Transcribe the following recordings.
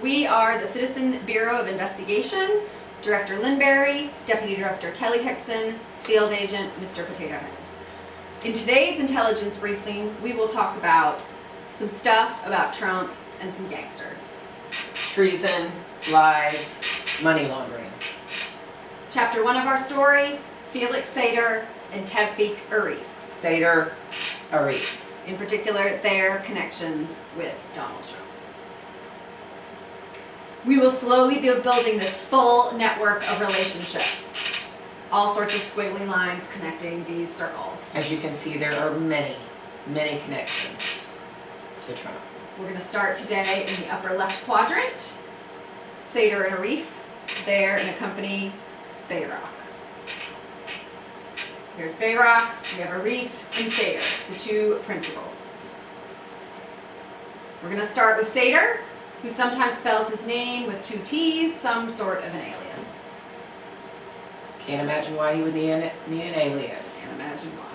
We are the Citizen Bureau of Investigation, Director Lynn, Deputy Director Kelly Hickson, Field Agent Mr. Potato Head. In today's intelligence briefing, we will talk about some stuff about Trump and some gangsters. Treason, lies, money laundering. Chapter 1 of our story, Felix Sater and Tevfik Arif. Sater, Arif. In particular, their connections with Donald Trump. We will slowly be building this full network of relationships. All sorts of squiggly lines connecting these circles. As you can see, there are many, many connections to Trump. We're going to start today in the upper left quadrant. Sater and Arif, there in a company, Bayrock. Here's Bayrock, we have Arif and Sater, the two principals. We're going to start with Sater, who sometimes spells his name with 2 T's, some sort of an alias. Can't imagine why he would need an alias. Can't imagine why.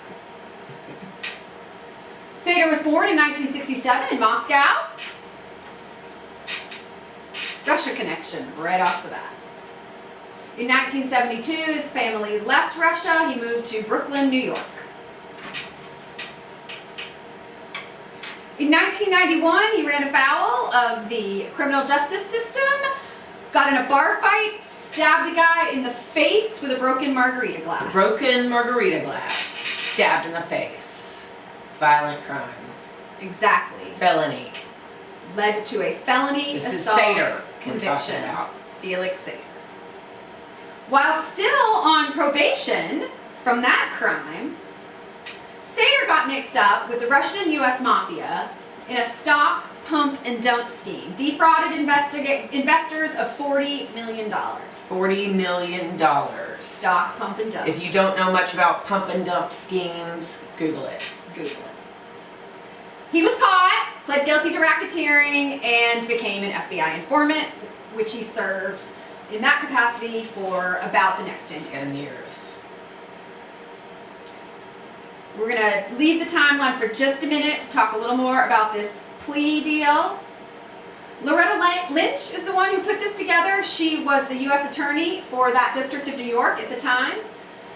Sater was born in 1967 in Moscow. Russia connection right off the bat. In 1972, his family left Russia. He moved to Brooklyn, New York. In 1991, he ran afoul of the criminal justice system, got in a bar fight, stabbed a guy in the face with a broken margarita glass. Broken margarita glass, stabbed in the face. Violent crime. Exactly. Felony. Led to a felony This is assault Sater conviction. about. Felix Sater. While still on probation from that crime, Sater got mixed up with the Russian and U.S. mafia in a stop, pump, and dump scheme. Defrauded investors of $40 million. $40 million. Stock, pump, and dump. If you don't know much about pump and dump schemes, Google it. Google it. He was caught, pled guilty to racketeering, and became an FBI informant, which he served in that capacity for about the next 10 years. We're going to leave the timeline for just a minute to talk a little more about this plea deal. Loretta Lynch is the one who put this together. She was the U.S. attorney for that district of New York at the time.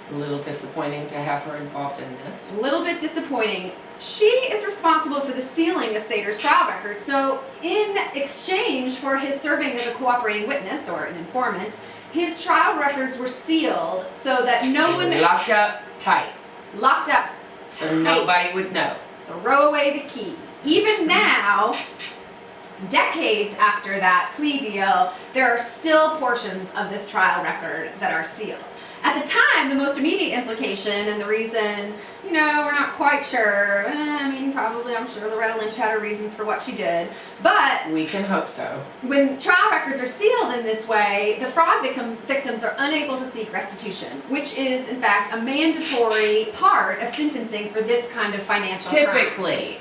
A little disappointing to have her involved in this. A little bit disappointing. She is responsible for the sealing of Sater's trial records. So in exchange for his serving as a cooperating witness or an informant, his trial records were sealed so that no one... Locked up tight. Locked up so tight. Nobody would know. Throw away the key. Even now, decades after that plea deal, there are still portions of this trial record that are sealed. At the time, the most immediate implication and the reason, we're not quite sure. Probably, I'm sure Loretta Lynch had her reasons for what she did. But we can hope so. When trial records are sealed in this way, the fraud victims are unable to seek restitution, which is, in fact, a mandatory part of sentencing for this kind of financial crime. Typically.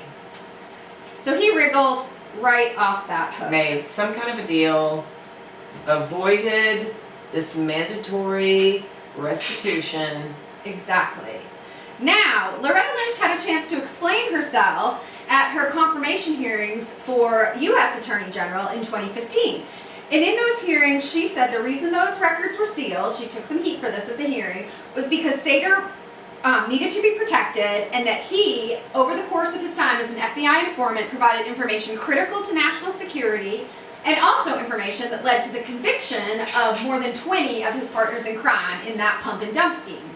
So he wriggled right off that hook. Made some kind of a deal, avoided this mandatory restitution. Exactly. Now, Loretta Lynch had a chance to explain herself at her confirmation hearings for U.S. Attorney General in 2015. And in those hearings, she said the reason those records were sealed, she took some heat for this at the hearing, was because Sater needed to be protected, and that he, over the course of his time as an FBI informant, provided information critical to national security and also information that led to the conviction of more than 20 of his partners in crime in that pump and dump scheme,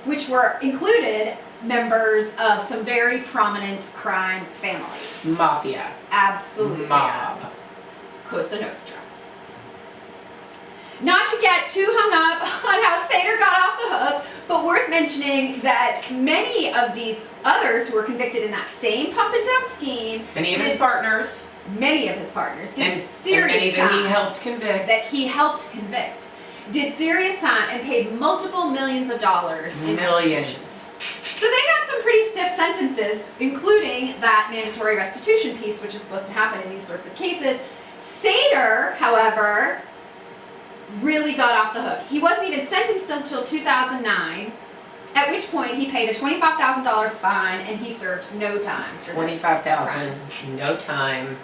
which were included members of some very prominent crime families. Mafia. Absolutely. Mob. Cosa Nostra. Not to get too hung up on how Sater got off the hook, but worth mentioning that many of these others who were convicted in that same pump and dump scheme, Many of his partners did serious time. time He helped convict. that he helped convict. Did serious time and paid multiple millions of dollars in restitution. So they got some pretty stiff sentences, including that mandatory restitution piece, which is supposed to happen in these sorts of cases. Sater, however, really got off the hook. He wasn't even sentenced until 2009, at which point he paid a $25,000 fine and he served no time for this crime. $25,000, no time.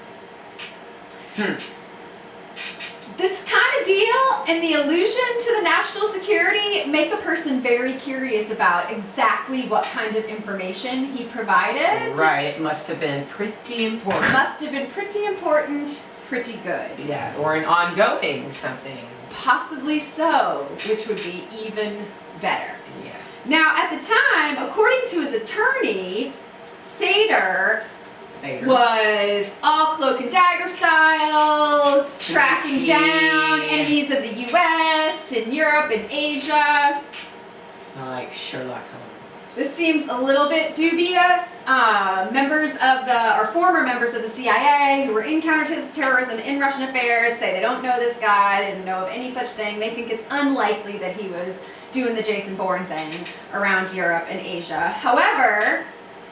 This kind of deal and the allusion to the national security make a person very curious about exactly what kind of information he provided. Right, it must have been pretty important. Must have been pretty important, pretty good. Yeah, or an ongoing something. Possibly so, which would be even better. Yes. Now, at the time, according to his attorney, Sater was all cloak and dagger style, tracking down enemies of the U.S. in Europe and Asia. Like Sherlock Holmes. This seems a little bit dubious. Former members of the CIA who were in counterterrorism in Russian affairs say they don't know this guy, didn't know of any such thing. They think it's unlikely that he was doing the Jason Bourne thing around Europe and Asia. However,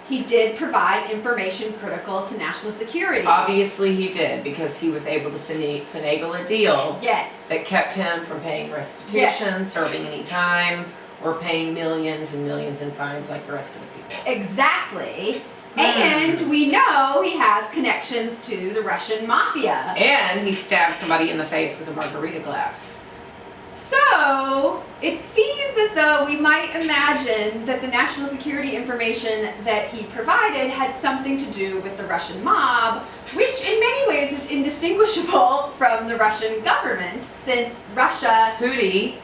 he did provide information critical to national security. Obviously he did, because he was able to finagle a deal Yes. that kept him from paying restitution, Yes. serving any time, or paying millions and millions in fines like the rest of the people. Exactly. And we know he has connections to the Russian mafia. And he stabbed somebody in the face with a margarita glass. So, it seems as though we might imagine that the national security information that he provided had something to do with the Russian mob, which in many ways is indistinguishable from the Russian government, since Russia Hootie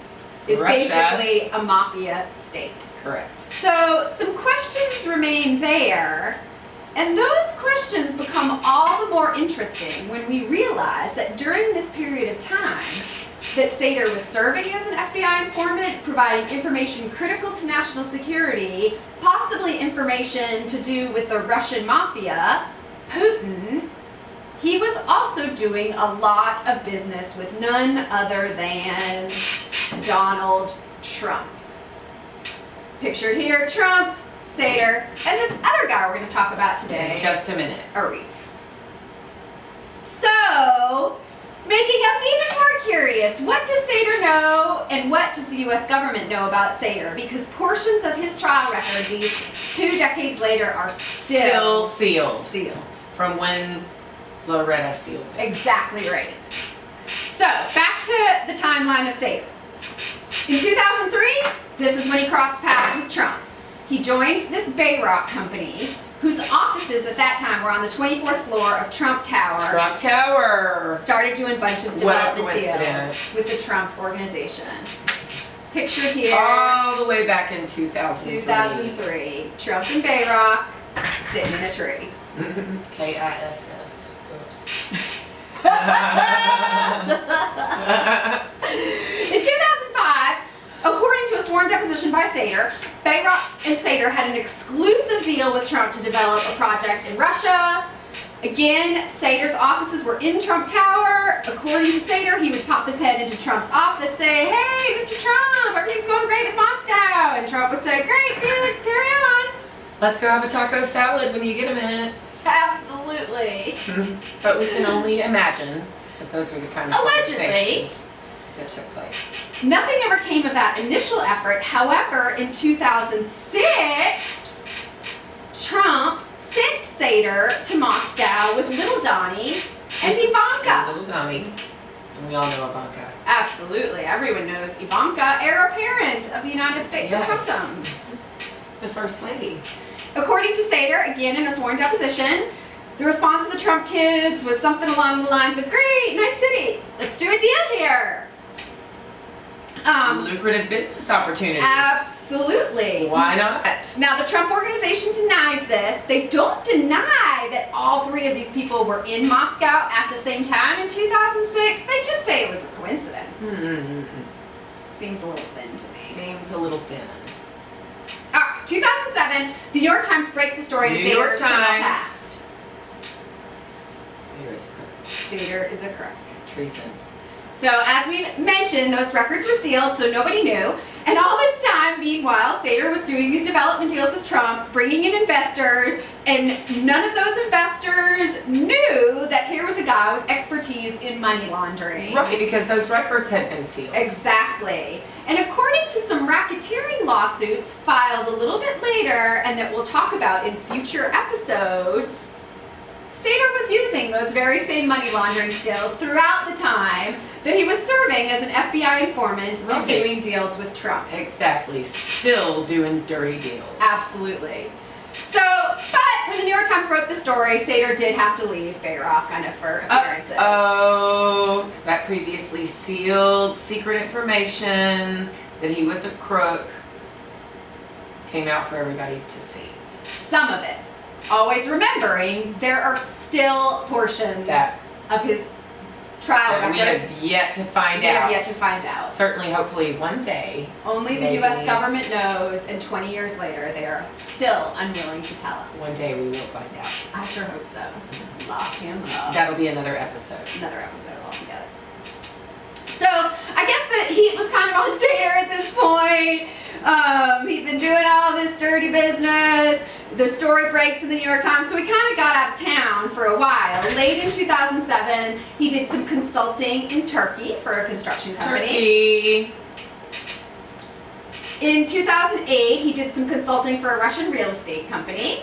is Russia. basically a mafia state. Correct. So, some questions remain there, and those questions become all the more interesting when we realize that during this period of time, that Sater was serving as an FBI informant, providing information critical to national security, possibly information to do with the Russian mafia, Putin. He was also doing a lot of business with none other than Donald Trump. Pictured here, Trump, Sater, and the other guy we're going to talk about today. In just a minute. Arif. So, making us even more curious, what does Sater know and what does the U.S. government know about Sater? Because portions of his trial record, these 2 decades later, are still sealed. sealed. From when Loretta sealed it. Exactly right. So, back to the timeline of Sater. In 2003, this is when he crossed paths with Trump. He joined this Bayrock company, whose offices at that time were on the 24th floor of Trump Tower. Trump Tower. Started doing a bunch of What a development deals coincidence. with the Trump organization. Picture here, All the way back in 2003. 2003, Trump and Bayrock sitting in a tree. KISS. Oops. In 2005, according to a sworn deposition by Sater, Bayrock and Sater had an exclusive deal with Trump to develop a project in Russia. Again, Sater's offices were in Trump Tower. According to Sater, he would pop his head into Trump's office, say, "Hey, Mr. Trump, everything's going great with Moscow." And Trump would say, "Great, Felix, carry on." Let's go have a taco salad when you get a minute. Absolutely. But we can only imagine that those were the kind of Allegedly. conversations that took place. Nothing ever came of that initial effort. However, in 2006, Trump sent Sater to Moscow with little Donnie and Ivanka. Little dummy. And we all know Ivanka. Absolutely. Everyone knows Ivanka, heir apparent of the United States of Yes. Custom. The First Lady. According to Sater, again in a sworn deposition, the response of the Trump kids was something along the lines of, "Great, nice city, let's do a deal here." Lucrative business opportunities. Absolutely. Why not? Now, the Trump organization denies this. They don't deny that all 3 of these people were in Moscow at the same time in 2006. They just say it was a coincidence. Seems a little thin to me. Seems a little thin. All right, 2007, the New York Times breaks the story of New York Sater's criminal Times. past. Sater is a crook. Treason. So, as we mentioned, those records were sealed, so nobody knew. And all this time, meanwhile, Sater was doing these development deals with Trump, bringing in investors, and none of those investors knew that here was a guy with expertise in money laundering. Right, because those records had been sealed. Exactly. And according to some racketeering lawsuits filed a little bit later, and that we'll talk about in future episodes, Sater was using those very same money laundering skills throughout the time that he was serving as an FBI informant and Right. doing deals with Trump. Exactly. Still doing dirty deals. Absolutely. So, but when the New York Times broke the story, Sater did have to leave Bayrock kind of for appearances. Oh, that previously sealed secret information that he was a crook came out for everybody to see. Some of it. Always remembering there are still portions That of his trial we record have yet to find we have out. yet to find out. Certainly, hopefully, one day. Only the Maybe. U.S. government knows, and 20 years later, they are still unwilling to tell us. One day we will find out. I sure hope so. Lock him up. That'll be another episode. Another episode altogether. So I guess the heat was kind of on Sater at this point. He'd been doing all this dirty business. The story breaks in the New York Times, so he kind of got out of town for a while. Late in 2007, he did some consulting in Turkey for a construction company. Turkey. In 2008, he did some consulting for a Russian real estate company.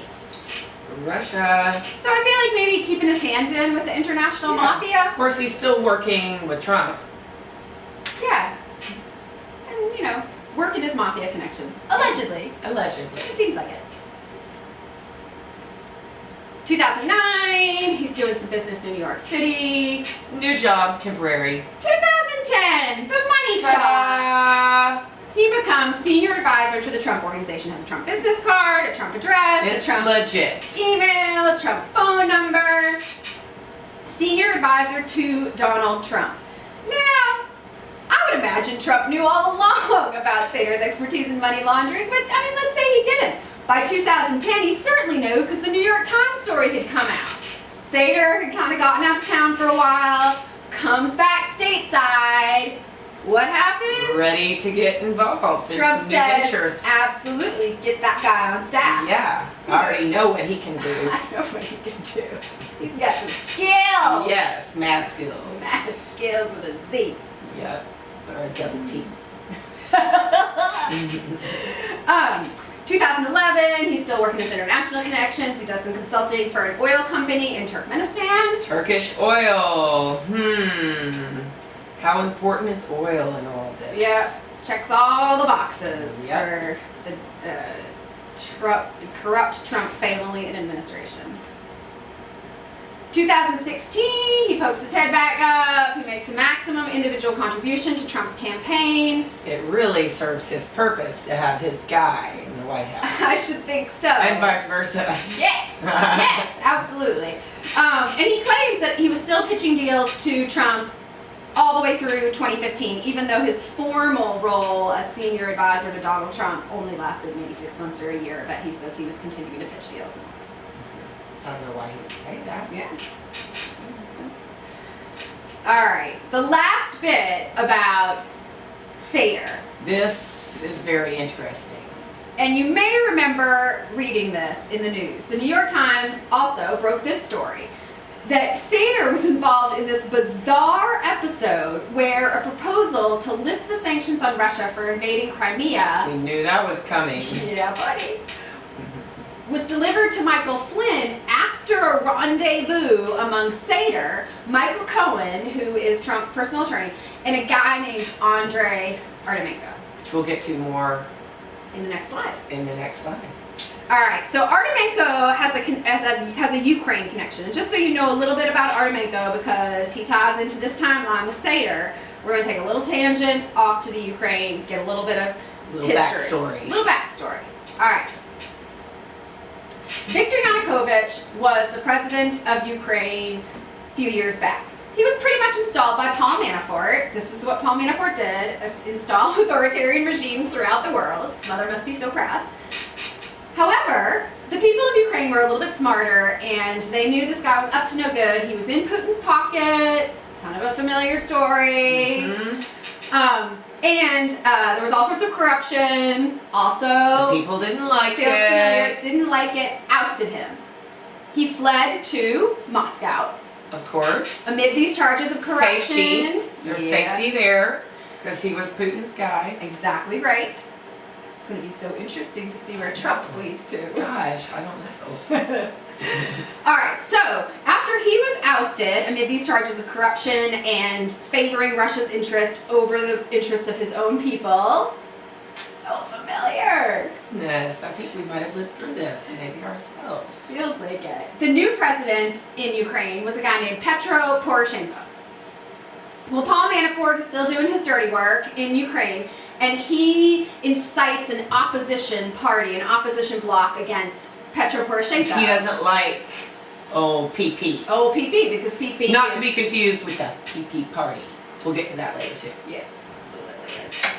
Russia. So I feel like maybe keeping his hand in with the international Yeah. mafia. Of course, he's still working with Trump. Yeah. And, you know, working his mafia connections. Allegedly. Allegedly. It seems like it. 2009, he's doing some business in New York City. New job, temporary. 2010, the money shot. Ta-da! He becomes senior advisor to the Trump organization, has a Trump business card, a Trump address, It's a Trump legit. email, a Trump phone number. Senior advisor to Donald Trump. Now, I would imagine Trump knew all along about Sater's expertise in money laundering, but I mean, let's say he didn't. By 2010, he certainly knew because the New York Times story had come out. Sater had kind of gotten out of town for a while, comes back stateside. What happens? Ready to get involved in Trump some new says, ventures. absolutely, get that guy on staff. Yeah, I already know what he can do. I know what he can do. He's got some skills. Yes, mad skills. Mad skills with a Z. Yep, or a double T. 2011, he's still working his international connections. He does some consulting for an oil company in Turkmenistan. Turkish oil. How important is oil in all of this? Yeah, checks all the boxes Yep. for the corrupt Trump family and administration. 2016, he pokes his head back up. He makes a maximum individual contribution to Trump's campaign. It really serves his purpose to have his guy in the White House. I should think so. And vice versa. Yes, yes, absolutely. And he claims that he was still pitching deals to Trump all the way through 2015, even though his formal role as senior advisor to Donald Trump only lasted maybe 6 months or a year, but he says he was continuing to pitch deals. I don't know why he would say that. Yeah. That makes sense. All right, the last bit about Sater. This is very interesting. And you may remember reading this in the news. The New York Times also broke this story, that Sater was involved in this bizarre episode where a proposal to lift the sanctions on Russia for invading Crimea, We knew that was coming. yeah buddy, was delivered to Michael Flynn after a rendezvous among Sater, Michael Cohen, who is Trump's personal attorney, and a guy named Andrei Artemenko. Which we'll get to more In the next slide. in the next slide. All right, so Artemenko has a Ukraine connection. And just so you know a little bit about Artemenko, because he ties into this timeline with Sater, we're going to take a little tangent off to the Ukraine, get a little bit of Little history. backstory. Little backstory. All right. Viktor Yanukovych was the president of Ukraine a few years back. He was pretty much installed by Paul Manafort. This is what Paul Manafort did, install authoritarian regimes throughout the world. His mother must be so proud. However, the people of Ukraine were a little bit smarter, and they knew this guy was up to no good. He was in Putin's pocket, kind of a familiar story. And there was all sorts of corruption. Also, The people didn't like feels familiar, it. didn't like it, ousted him. He fled to Moscow Of course. amid these charges of corruption. Safety. There's Yes. safety there because he was Putin's guy. Exactly right. It's going to be so interesting to see where Trump flees to. Gosh, I don't know. All right, so after he was ousted amid these charges of corruption and favoring Russia's interest over the interests of his own people, so familiar. Yes, I think we might have lived through this, maybe ourselves. Feels like it. The new president in Ukraine was a guy named Petro Poroshenko. Well, Paul Manafort is still doing his dirty work in Ukraine, and he incites an opposition party, an opposition bloc against Petro Poroshenko. He doesn't like old PP. Oh, PP, because PP Not is, to be confused with the PP parties. We'll get to that later too. Yes, a little bit later.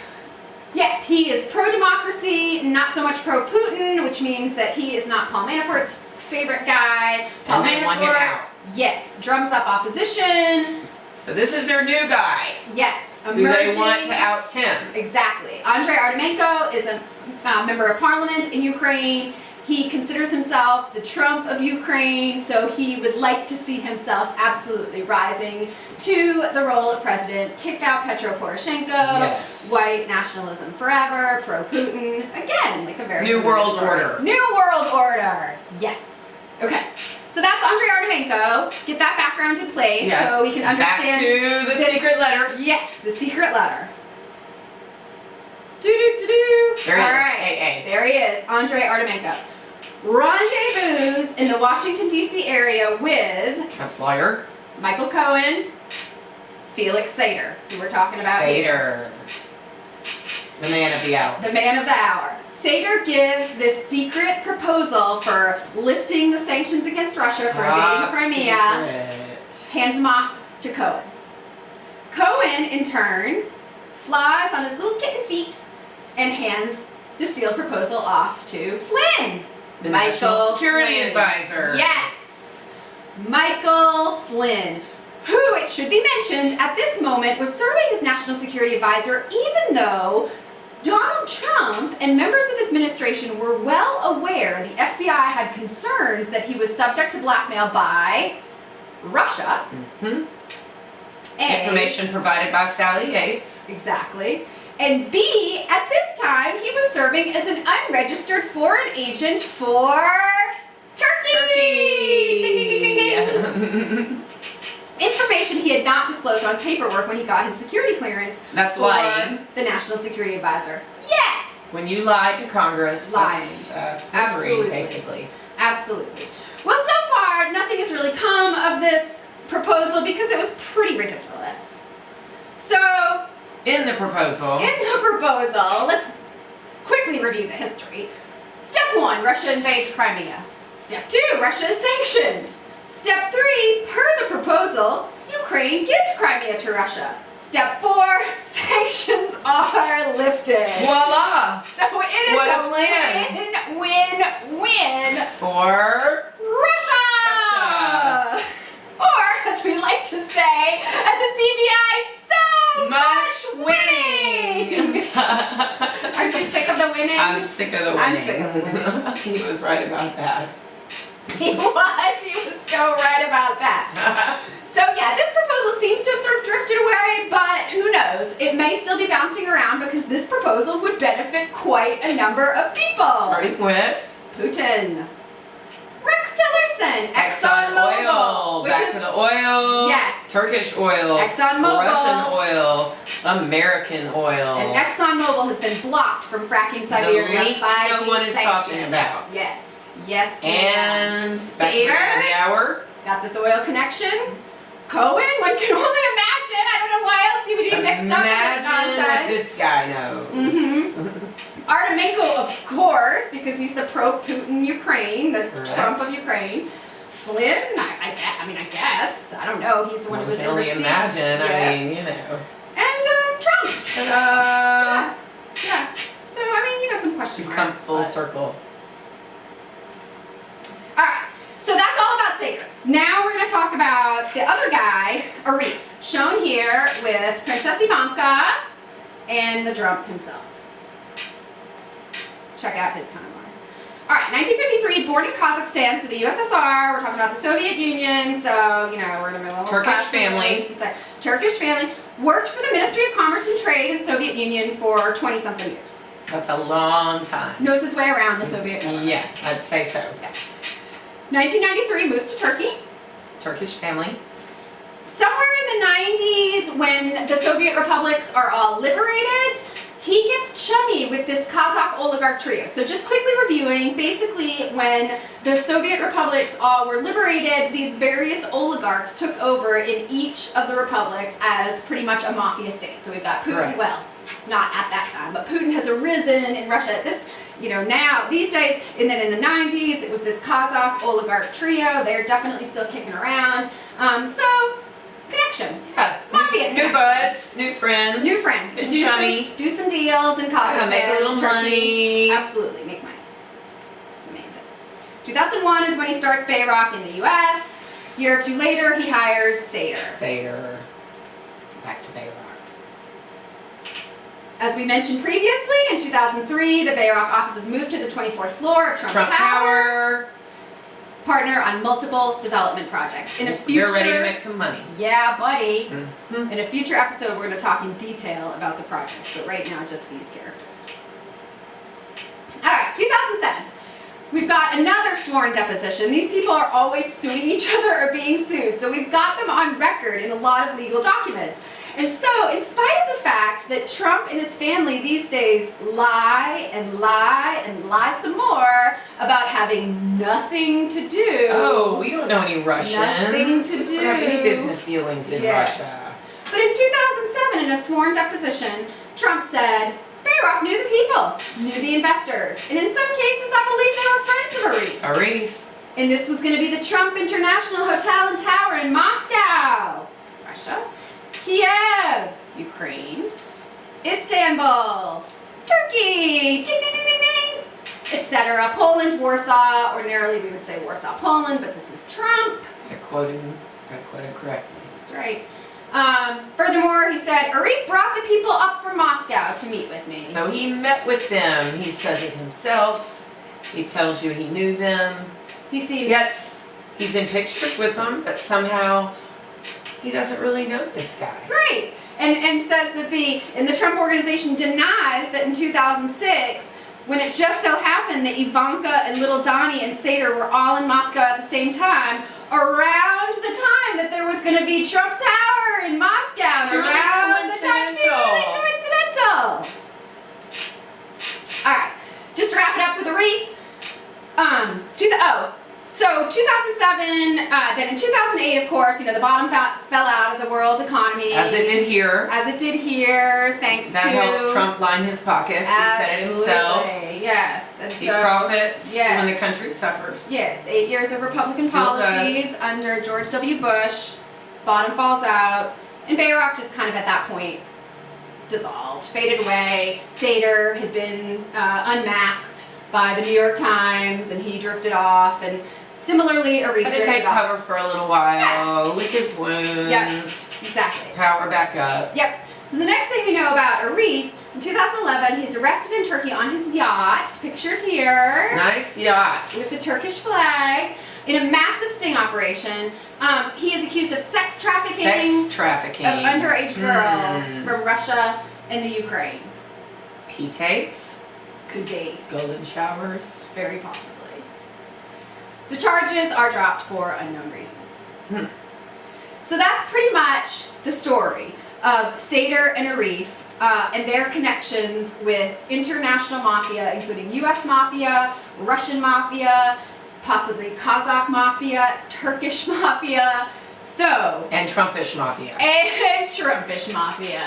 Yes, he is pro-democracy, not so much pro-Putin, which means that he is not Paul Manafort's favorite guy. Paul And they want him out. Yes, drums up opposition. So this is their new guy. Yes, Who they emerging. want to oust him. Exactly. Andrei Artemenko is a member of parliament in Ukraine. He considers himself the Trump of Ukraine, so he would like to see himself absolutely rising to the role of president, kick out Petro Poroshenko, Yes. white nationalism forever, pro-Putin. Again, like a very New familiar world story. order. New world order. Yes. Okay. So that's Andrei Artemenko. Get that background in place Yeah. so we can understand. Back to the this- secret letter. Yes, the secret letter. Do-do-do-do. There he All is, right. AA. There he is, Andrei Artemenko. Rendezvous in the Washington, D.C. area with Trump's lawyer. Michael Cohen, Felix Sater, who we're talking about here. Sater. The man of the hour. The man of the hour. Sater gives this secret proposal for lifting the sanctions against Russia for invading Crimea. Secret. Hands them off to Cohen. Cohen, in turn, flies on his little kitten feet and hands the sealed proposal off to Flynn. The National Security Flynn. Advisor. Yes! Michael Flynn, who, it should be mentioned, at this moment was serving as National Security Advisor even though Donald Trump and members of his administration were well aware the FBI had concerns that he was subject to blackmail by Russia. Mhm. A, Information provided by Sally Yates. exactly. And B, at this time, he was serving as an unregistered foreign agent for Turkey! Ding, ding, ding, ding, ding. Information he had not disclosed on his paperwork when he got his security clearance That's for lying. the National Security Advisor. Yes! When you lie to Congress, Lying. that's perjury, Absolutely. basically. Absolutely. Well, so far, nothing has really come of this proposal because it was pretty ridiculous. So, In the proposal, in the proposal, let's quickly review the history. Step 1, Russia invades Crimea. Step 2, Russia is sanctioned. Step 3, per the proposal, Ukraine gives Crimea to Russia. Step 4, sanctions are lifted. voila! So it is What a a plan. win-win-win For Russia! Or, as we like to say at the CBI, so much winning! Aren't you sick of the winning? I'm sick of the winning. I'm sick of the winning. He was right about that. He was so right about that. So yeah, this proposal seems to have sort of drifted away, but who knows? It may still be bouncing around because this proposal would benefit quite a number of people. Starting with Putin. Rex Tillerson, ExxonMobil, which Back is to the oil. Yes. Turkish oil. ExxonMobil. Russian oil. American oil. and ExxonMobil has been blocked from fracking the Siberia leak by no these one is talking sanctions. about. Yes, yes. And back to the Sater. man of the hour. He's got this oil connection. Cohen, one can only imagine. I don't know why else he would be mixed up in this Imagine what nonsense. this guy knows. Mhm. Artemenko, of course, because he's the pro-Putin Ukraine, the Correct. Trump of Ukraine. Flynn, I guess. I don't know. He's the one who was can only overseeing. imagine. Yes. I mean, you know. And Trump. Ta-da! Yeah. So, I mean, some question You've marks. come full but- circle. Alright, so that's all about Sater. Now we're going to talk about the other guy, Arif, shown here with Princess Ivanka and the Trump himself. Check out his timeline. Alright, 1953, born in Kazakhstan, so the USSR, we're talking about the Soviet Union, so, we're in the middle of Turkish class family. delays and such. Turkish family, worked for the Ministry of Commerce and Trade in the Soviet Union for 20-something years. That's a long time. Knows his way around the Soviet Union. Yeah, I'd say so. 1993, moves to Turkey. Turkish family. Somewhere in the 90s, when the Soviet republics are all liberated, he gets chummy with this Kazakh oligarch trio. So just quickly reviewing, basically when the Soviet republics all were liberated, these various oligarchs took over in each of the republics as pretty much a mafia state. So we've got Putin, Correct. well, not at that time, but Putin has arisen in Russia at this, now, these days, and then in the 90s, it was this Kazakh oligarch trio. They're definitely still kicking around. So, connections. Yeah. Mafia New connections. buds, new friends. New friends. Get To chummy. do some deals in Kazakhstan. Make a little Turkey. money. Absolutely, make money. That's the main thing. 2001 is when he starts Bayrock in the U.S. Year or two later, he hires Sater. Sater. Back to Bayrock. As we mentioned previously, in 2003, the Bayrock offices moved to the 24th floor of Trump Tower. Partner on multiple development projects. In a future, They're ready to make some money. Yeah, buddy. Mm-hmm. In a future episode, we're going to talk in detail about the projects, but right now, just these characters. All right, 2007. We've got another sworn deposition. These people are always suing each other or being sued, so we've got them on record in a lot of legal documents. And so, in spite of the fact that Trump and his family these days lie and lie and lie some more about having nothing to do. Oh, we don't know any Russians. Nothing to We do. don't have any business dealings in Yes. Russia. But in 2007, in a sworn deposition, Trump said, Bayrock knew the people, knew the investors, and in some cases, I believe they were friends of Arif. Arif. And this was going to be the Trump International Hotel and Tower in Moscow, Russia, Kiev, Ukraine, Istanbul, Turkey, ding, ding, ding, ding, ding, etc. Poland, Warsaw. Ordinarily, we would say Warsaw, Poland, but this is Trump. I quoted correctly. That's right. Furthermore, he said, Arif brought the people up from Moscow to meet with me. So he met with them. He says it himself. He tells you he knew them. He seems... Yes, he's in pictures with them, but somehow he doesn't really know this guy. Right. And says that the Trump organization denies that in 2006, when it just so happened that Ivanka and little Donnie and Sater were all in Moscow at the same time, around the time that there was going to be Trump Tower in Moscow. Purely Around the time, coincidental. purely coincidental. All right. Just to wrap it up with Arif. So 2007, then in 2008, of course, the bottom fell out of the world economy. As it did here. As it did here, thanks That to... helps Trump line his pockets. Absolutely. He said it himself. Yes. And He so, profits yes. when the country suffers. Yes, 8 years of Republican Still policies does. under George W. Bush. Bottom falls out. And Bayrock just kind of at that point dissolved, faded away. Sater had been unmasked by the New York Times, and he drifted off. And similarly, Arif Had to drifted take off. cover for a little while, lick his wounds, Exactly. power back up. Yep. So the next thing we know about Arif, in 2011, he's arrested in Turkey on his yacht, pictured here, Nice yacht. with the Turkish flag, in a massive sting operation. He is accused of sex trafficking Sex trafficking. of underage girls Hmm. from Russia and the Ukraine. P-tapes, Could be. golden showers. Very possibly. The charges are dropped for unknown reasons. Hmm. So that's pretty much the story of Sater and Arif and their connections with international mafia, including U.S. mafia, Russian mafia, possibly Kazakh mafia, Turkish mafia, And Trumpish mafia. and Trumpish mafia.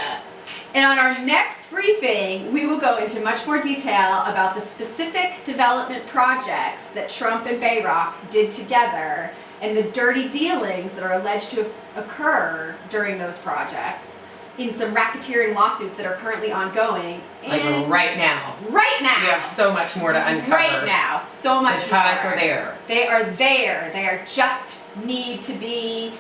And on our next briefing, we will go into much more detail about the specific development projects that Trump and Bayrock did together and the dirty dealings that are alleged to occur during those projects in some racketeering lawsuits that are currently ongoing. Like And right now. right now. We have so much more to uncover. Right now. So much The ties more. are there. They are there. They are just need to be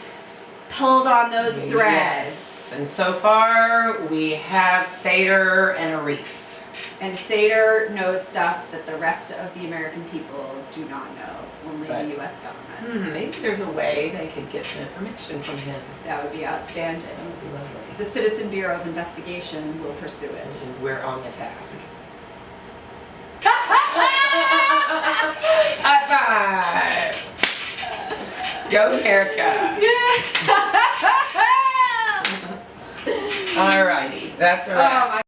pulled on those threads. Yes. And so far, we have Sater and Arif. And Sater knows stuff that the rest of the American people do not know, only But- the U.S. government. Maybe there's a way they could get some information from him. That would be outstanding. That would be lovely. The Citizen Bureau of Investigation will pursue it. And we're on the task. High five! Go America. Yeah. Alrighty, that's a wrap. Oh my